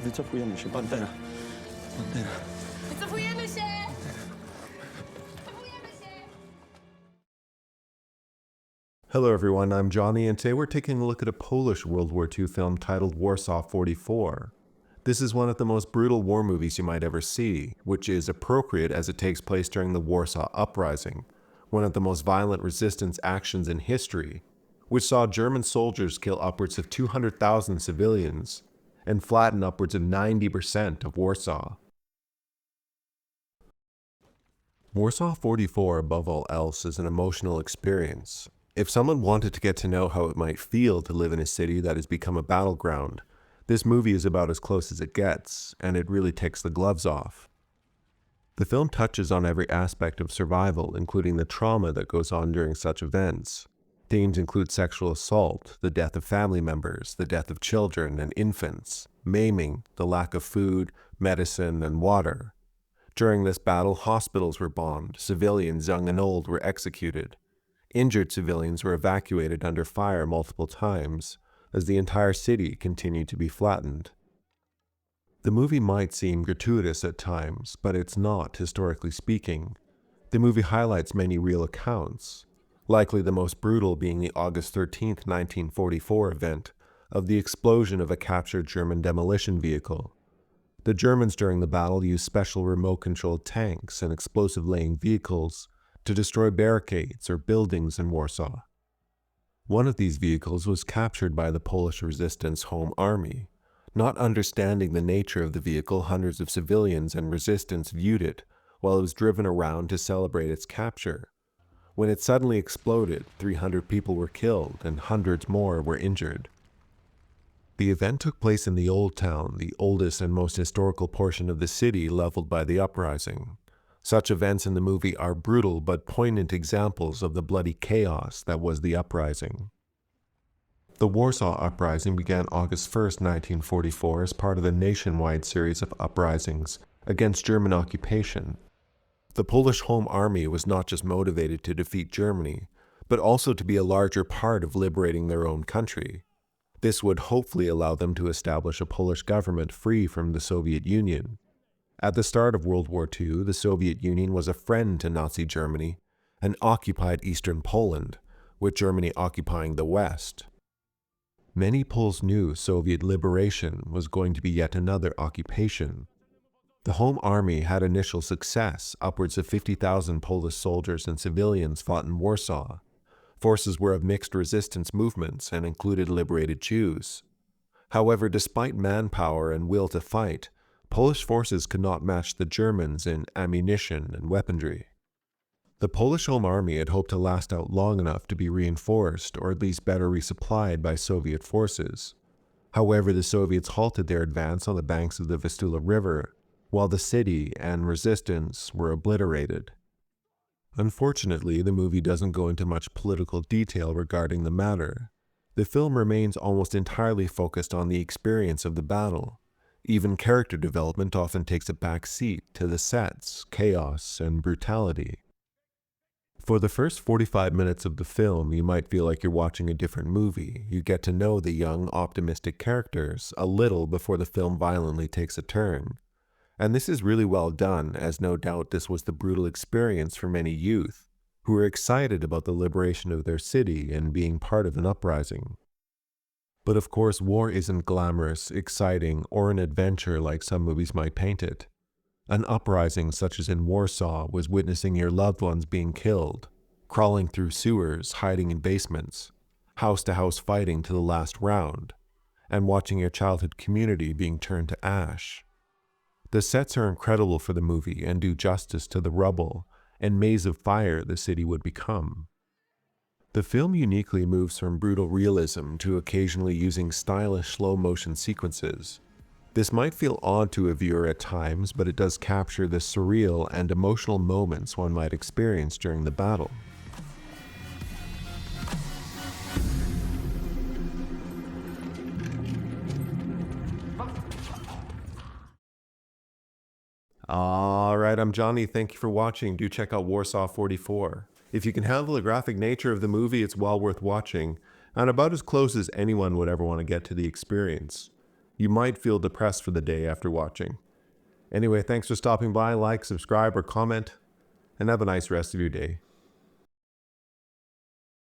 Wycofujemy się. Bandera. Bandera. Wycofujemy się! Wycofujemy się! Hello everyone, I'm Johnny, and today we're taking a look at a Polish World War II film titled Warsaw 44. This is one of the most brutal war movies you might ever see, which is appropriate as it takes place during the Warsaw uprising, one of the most violent resistance actions in history, which saw German soldiers kill upwards of 200,000 civilians and flatten upwards of 90% of Warsaw. Warsaw 44, above all else, is an emotional experience. If someone wanted to get to know how it might feel to live in a city that has become a battleground, this movie is about as close as it gets, and it really takes the gloves off. The film touches on every aspect of survival, including the trauma that goes on during such events. Themes include sexual assault, the death of family members, the death of children and infants, maiming, the lack of food, medicine, and water. During this battle, hospitals were bombed, civilians young and old were executed. Injured civilians were evacuated under fire multiple times, as the entire city continued to be flattened. The movie might seem gratuitous at times, but it's not, historically speaking. The movie highlights many real accounts, likely the most brutal being the August 13, 1944 event of the explosion of a captured German demolition vehicle. The Germans during the battle used special remote-controlled tanks and explosive-laying vehicles to destroy barricades or buildings in Warsaw. One of these vehicles was captured by the Polish resistance Home Army. Not understanding the nature of the vehicle, hundreds of civilians and resistance viewed it while it was driven around to celebrate its capture. When it suddenly exploded, 300 people were killed and hundreds more were injured. The event took place in the Old Town, the oldest and most historical portion of the city leveled by the uprising. Such events in the movie are brutal but poignant examples of the bloody chaos that was the uprising. The Warsaw Uprising began August 1, 1944 as part of a nationwide series of uprisings against German occupation. The Polish Home Army was not just motivated to defeat Germany, but also to be a larger part of liberating their own country. This would hopefully allow them to establish a Polish government free from the Soviet Union. At the start of World War II, the Soviet Union was a friend to Nazi Germany and occupied eastern Poland, with Germany occupying the west. Many Poles knew Soviet liberation was going to be yet another occupation. The Home Army had initial success. Upwards of 50,000 Polish soldiers and civilians fought in Warsaw. Forces were of mixed resistance movements and included liberated Jews. However, despite manpower and will to fight, Polish forces could not match the Germans in ammunition and weaponry. The Polish Home Army had hoped to last out long enough to be reinforced or at least better resupplied by Soviet forces. However, the Soviets halted their advance on the banks of the Vistula River, while the city and resistance were obliterated. Unfortunately, the movie doesn't go into much political detail regarding the matter. The film remains almost entirely focused on the experience of the battle. Even character development often takes a back seat to the sets, chaos, and brutality. For the first 45 minutes of the film, you might feel like you're watching a different movie. You get to know the young, optimistic characters a little before the film violently takes a turn. And this is really well done, as no doubt this was the brutal experience for many youth, who were excited about the liberation of their city and being part of an uprising. But of course, war isn't glamorous, exciting, or an adventure like some movies might paint it. An uprising such as in Warsaw was witnessing your loved ones being killed, crawling through sewers, hiding in basements, house-to-house fighting to the last round, and watching your childhood community being turned to ash. The sets are incredible for the movie and do justice to the rubble and maze of fire the city would become. The film uniquely moves from brutal realism to occasionally using stylish slow-motion sequences. This might feel odd to a viewer at times, but it does capture the surreal and emotional moments one might experience during the battle. Alright, I'm Johnny. Thank you for watching. Do check out Warsaw 44. If you can handle the graphic nature of the movie, it's well worth watching, and about as close as anyone would ever want to get to the experience. You might feel depressed for the day after watching. Anyway, thanks for stopping by. Like, subscribe, or comment, and have a nice rest of your day.